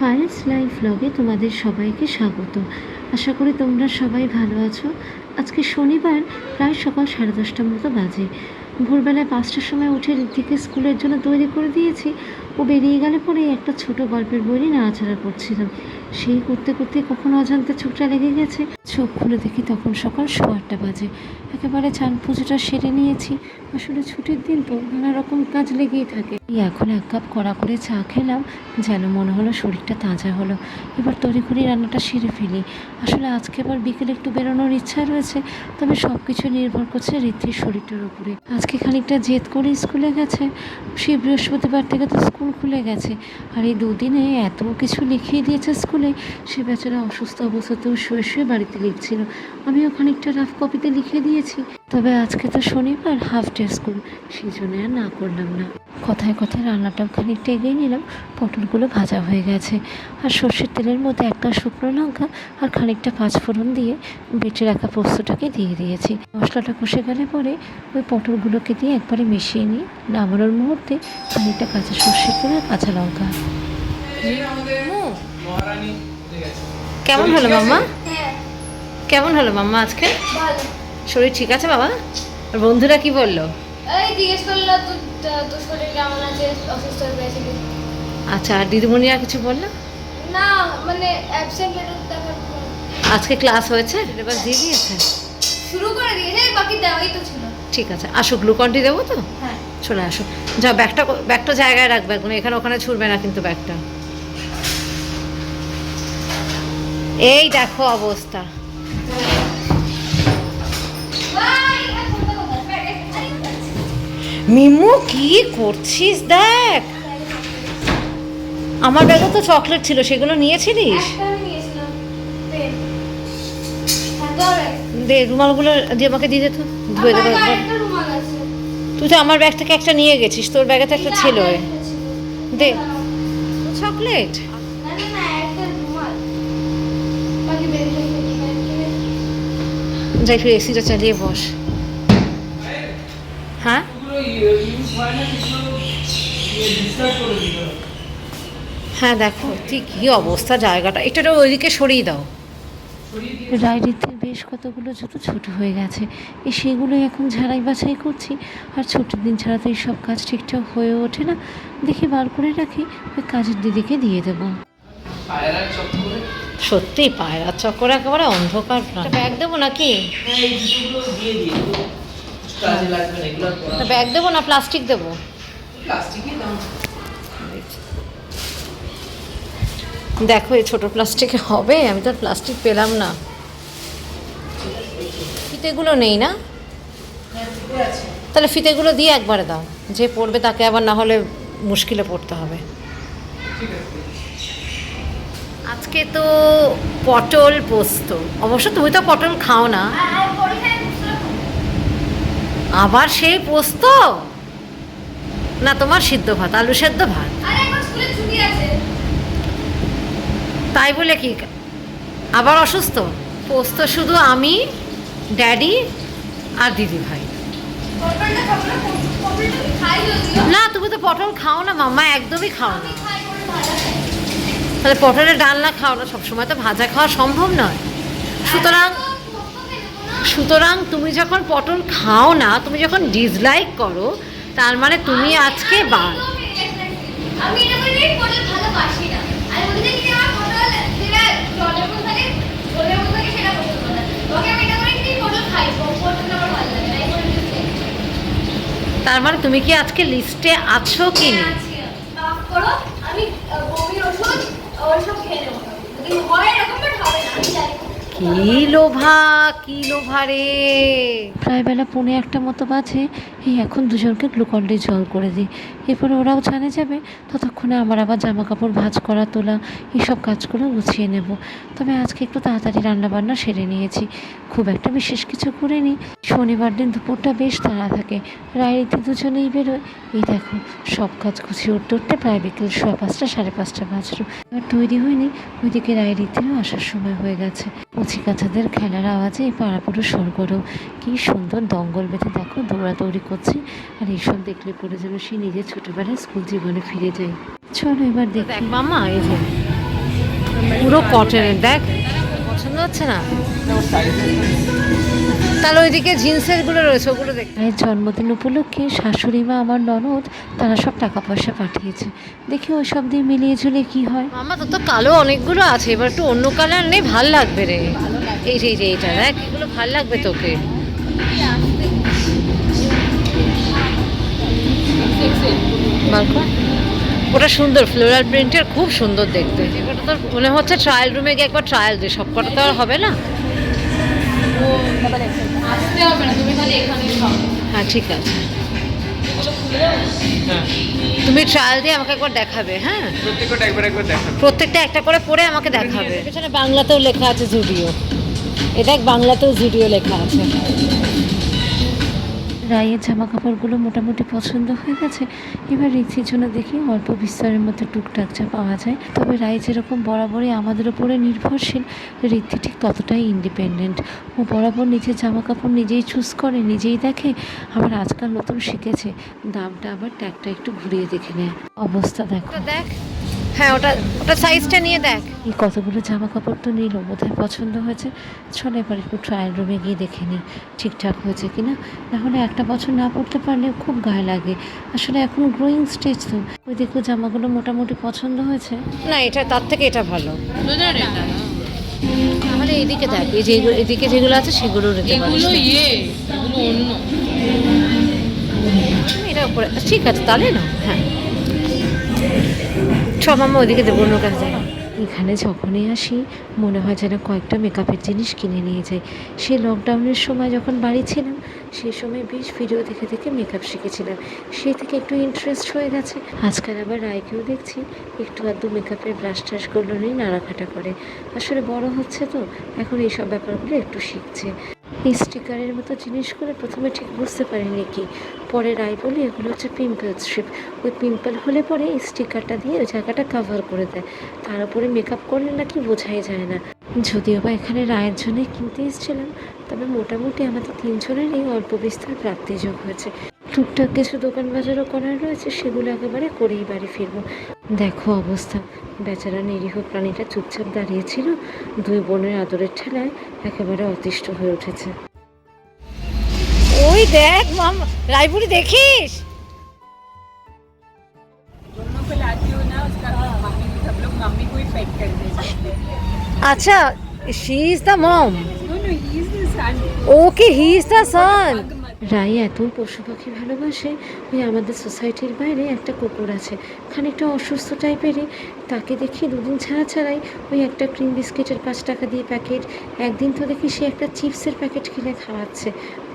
Payel's life ব্লগে তোমাদের সবাইকে স্বাগত। আশা করি তোমরা সবাই ভালো আছো। আজকে শনিবার, প্রায় সকাল 10:30টার মতো বাজে। ভোরবেলায় 5টার সময় উঠে ঋতিকে স্কুলের জন্য তৈরি করে দিয়েছি। ও বেরিয়ে গেলে পরে একটা ছোট গল্পের বই নিয়ে নাড়াচাড়া করছিলাম। সেই করতে করতে কখন অজান্তে চোখটা লেগে গেছে। চোখ খুলে দেখি তখন সকাল 8:15 বাজে। একেবারে চান পুজোটা সেরে নিয়েছি। আসলে ছুটির দিন তো নানা রকম কাজ লেগেই থাকে। এখন 1 কাপ কড়া করে চা খেলাম, যেন মনে হলো শরীরটা তাজা হলো। এবার তড়িঘড়ি রান্নাটা সেরে ফেলি। আসলে আজকে আবার বিকেলে একটু বেরোনোর ইচ্ছা রয়েছে, তবে সব কিছু নির্ভর করছে ঋদ্ধির শরীরটার উপরে। আজকে খানিকটা জেদ করে স্কুলে গেছে। সেই বৃহস্পতিবার থেকে তো স্কুল খুলে গেছে, আর এই দুদিনে এত কিছু লিখিয়ে দিয়েছে স্কুলে। সে বেচারা অসুস্থ অবস্থাতেও শুয়ে শুয়ে বাড়িতে লিখছিল। আমিও খানিকটা রাফ কপিতে লিখে দিয়েছি। তবে আজকে তো শনিবার, হাফ ডে স্কুল, সেই জন্য আর না করলাম না। কথায় কথায় রান্নাটাও খানিকটা এগিয়ে নিলাম। পটলগুলো ভাজা হয়ে গেছে, আর সর্ষের তেলের মধ্যে একটা শুকনো লঙ্কা আর খানিকটা পাঁচফোড়ন দিয়ে বেটে রাখা পোস্তটাকে দিয়ে দিয়েছি। মশলাটা কষে গেলে পরে ওই পটলগুলোকে দিয়ে একবারে মিশিয়ে নিই। নামানোর মুহূর্তে খানিকটা কাঁচা সর্ষের তেল আর কাঁচা লঙ্কা। কেমন হলো মাম্মা? কেমন হলো মাম্মা আজকে? শরীর ঠিক আছে বাবা? আর বন্ধুরা কি বললো? এই জিজ্ঞেস করলো তোর শরীর কেমন আছে, অসুস্থ হয়ে গেছিলি? আচ্ছা, আর দিদিমণি আর কিছু বললো না, মানে অ্যাবসেন্ট লেটার দেখার আজকে ক্লাস হয়েছে? সিলেবাস দিয়ে দিয়েছে? শুরু করে দিয়েছে, বাকি দেওয়াই তো ছিল। ঠিক আছে, আসো, গ্লুকনটি দেবো তো? হ্যাঁ, চলে আসো। যা, ব্যাগটা জায়গায় রাখবে, এখন এখানে ওখানে ছুটবে না কিন্তু ব্যাগটা। এই দেখো অবস্থা। মিমু কি করছিস? দেখ, আমার ব্যাগে তো চকলেট ছিল, সেগুলো নিয়েছিলিস? দে, রুমালগুলো দিয়ে আমাকে দিয়ে যেত, ধুয়ে দেবো একবার। তুই তো আমার ব্যাগ থেকে একটা নিয়ে গেছিস, তোর ব্যাগে তো একটা ছিল। দে চকলেট। যাই, ফিরে এসিটা চালিয়ে বস। হ্যাঁ, হ্যাঁ দেখো ঠিক কী অবস্থা জায়গাটা। এটা ওইদিকে সরিয়ে দাও। রাইডিতে বেশ কতগুলো জুতো ছোট হয়ে গেছে, সেগুলোই এখন ঝাড়াই বাছাই করছি। আর ছুটির দিন ছাড়া তো এইসব কাজ ঠিকঠাক হয়ে ওঠে না। দেখি বার করে রাখি, ওই কাজের দিদিকে দিয়ে দেবো। সত্যি পায়রার চক্কর একেবারে অন্ধকার। ব্যাগ দেবো নাকি? ব্যাগ দেবো না প্লাস্টিক দেবো? দেখো, এই ছোটো প্লাস্টিকে হবে? আমি তো প্লাস্টিক পেলাম না। ফিতেগুলো নেই না? তাহলে ফিতেগুলো দিয়ে একবারে দাও, যে পড়বে তাকে আবার না হলে মুশকিলে পড়তে হবে। আজকে তো পটল পোস্ত। অবশ্য তুমি তো পটল খাও না। আবার সেই পোস্ত? না, তোমার সিদ্ধ ভাত, আলু সেদ্ধ ভাত। তাই বলে কি আবার অসুস্থ? পোস্ত শুধু আমি, ড্যাডি আর দিদি ভাই। না, তুমি তো পটল খাও না মাম্মা, একদমই খাও না। তাহলে পটলের ডালনা খাও না? সবসময় তো ভাজা খাওয়া সম্ভব নয়। সুতরাং তুমি যখন পটল খাও না, তুমি যখন ডিসলাইক করো, তার মানে তুমি আজকে বাদ। তার মানে তুমি কি আজকে লিস্টে আছো কি না? কি লোভা রে। প্রায় বেলা 1:45 মতো বাজে। এখন দুজনকে গ্লুকন্ডি জল করে দিই, এরপরে ওরাও ছানে যাবে। ততক্ষণে আমার আবার জামা কাপড় ভাঁজ করা, তোলা, এইসব কাজগুলো গুছিয়ে নেব। তবে আজকে একটু তাড়াতাড়ি রান্নাবান্না সেরে নিয়েছি, খুব একটা বিশেষ কিছু করিনি। শনিবার দিন দুপুরটা বেশ তাড়া থাকে, রাইতে দুজনেই বেরোয়। এই দেখো, সব কাজ গুছিয়ে উঠতে প্রায় বিকেল 5:15 5:30 বাজলো। এবার তৈরি হয়নি, ওইদিকে রাইতেও আসার সময় হয়ে গেছে। কচি কাছাদের খেলার আওয়াজে এই পাড়া পুরো সরগরম। কী সুন্দর দঙ্গল বেঁধে দেখো দৌড়াদৌড়ি করছে। আর এইসব দেখলে পড়ে যেন সে নিজের ছোটোবেলায় স্কুল জীবনে ফিরে যায়। চলো এবার দেখ মামা, এই যে পুরো কটনের, দেখ পছন্দ হচ্ছে না? তাহলে ওইদিকে জিন্সের গুলো রয়েছে, ওগুলো দেখ। মায়ের জন্মদিন উপলক্ষে শাশুড়ি মা, আমার ননদ, তারা সব টাকা পয়সা পাঠিয়েছে। দেখি ওই সব দিয়ে মিলিয়ে ঝুলে কি হয়। মামা তো কালো অনেকগুলো আছে, এবার একটু অন্য কালার নেই, ভাল লাগবে রে। এই যে এইটা দেখ, এগুলো ভাল লাগবে তোকে। ওটা সুন্দর, ফ্লোরাল প্রিন্টের, খুব সুন্দর দেখতে। এবার তোর মনে হচ্ছে ট্রায়াল রুমে গিয়ে একবার ট্রায়াল দিই, সব কটা তো আর হবে না। হ্যাঁ ঠিক আছে, তুমি ট্রায়াল দিয়ে আমাকে একবার দেখাবে। হ্যাঁ প্রত্যেকটা একটা করে পরে আমাকে দেখাবে। পেছনে বাংলাতেও লেখা আছে জুডিও, এ দেখ বাংলাতেও জুডিও লেখা আছে। রায়ের জামা কাপড়গুলো মোটামুটি পছন্দ হয়ে গেছে। এবার রিক্সির জন্য দেখি অল্প বিস্তারের মধ্যে টুকটাক যা পাওয়া যায়। তবে রায় যেরকম বরাবরই আমাদের উপরে নির্ভরশীল, ঋদ্ধি ঠিক ততটাই ইন্ডিপেন্ডেন্ট। ও বরাবর নিজের জামা কাপড় নিজেই চুজ করে, নিজেই দেখে। আবার আজকাল নতুন শিখেছে দামটা আবার ট্যাগটা একটু ঘুরিয়ে দেখে নেয়। অবস্থা দেখো, দেখ হ্যাঁ ওটা ওটা সাইজটা নিয়ে দেখ। এই কতগুলো জামা কাপড় তো নিল, বোধহয় পছন্দ হয়েছে। চলে এবার একটু ট্রায়াল রুমে গিয়ে দেখে নিই ঠিকঠাক হয়েছে কিনা। নাহলে একটা বছর না পড়তে পারলে খুব গায়ে লাগে। আসলে এখন গ্রোয়িং স্টেজ তো। ওই দেখো জামাগুলো মোটামুটি পছন্দ হয়েছে। না এটা তার থেকে এটা ভালো। তাহলে এইদিকে দেখ, এই যে এদিকে যেগুলো আছে সেগুলো নিতে পারিস। এটা উপরে ঠিক আছে তাহলে না। হ্যাঁ সব মামা ওইদিকে দেবো, অন্য কাছে যাই। এখানে যখনই আসি মনে হয় যেন কয়েকটা মেকআপের জিনিস কিনে নিয়ে যাই। সেই লকডাউনের সময় যখন বাড়ি ছিলাম, সেই সময় বেশ ভিডিও দেখে দেখে মেকআপ শিখেছিলাম। সেই থেকে একটু ইন্টারেস্ট হয়ে গেছে। আজকাল আবার রায়কেও দেখছি একটু আধটু মেকআপের ব্রাশ ট্রাশগুলো নিয়ে নাড়াঘাটা করে। আসলে বড় হচ্ছে তো, এখন এইসব ব্যাপারগুলো একটু শিখছে। এই স্টিকারের মতো জিনিসগুলো প্রথমে ঠিক বুঝতে পারিনি কি, পরে রায় বলি এগুলো হচ্ছে পিম্পল স্ট্রিপ। ওই পিম্পল হলে পরে এই স্টিকারটা দিয়ে ওই জায়গাটা কাভার করে দেয়। তার উপরে মেকআপ করলে নাকি বোঝাই যায় না। যদিও বা এখানে রায়ের জন্যই কিনতে এসেছিলাম, তবে মোটামুটি আমাদের তিনজনেরই অল্প বিস্তর প্রাপ্তিযোগ হয়েছে। টুকটাক কিছু দোকান বাজারও করার রয়েছে, সেগুলো একেবারে করেই বাড়ি ফিরবো। দেখো অবস্থা, বেচারা নিরীহ প্রাণীটা চুপচাপ দাঁড়িয়েছিল, দুই বোনের আদরের ঠেলায় একেবারে অতিষ্ঠ হয়ে উঠেছে। ওই দেখ মাম, রায়পুরি দেখিস? আচ্ছা she is the mom. Okay he is the son. রায় এত পশু পাখি ভালোবাসে। ওই আমাদের সোসাইটির বাইরে একটা কুকুর আছে, খানিকটা অসুস্থ টাইপেরই। তাকে দেখি দুদিন ছাড়া ছাড়াই ওই একটা ক্রিম বিস্কিটের 5 টাকা দিয়ে প্যাকেট, একদিন তো দেখি সে একটা চিপসের প্যাকেট কিনে খাওয়াচ্ছে।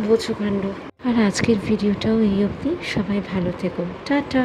বোঝো কাণ্ড। আর আজকের ভিডিওটাও এই অবধি। সবাই ভালো থেকো, টাটা।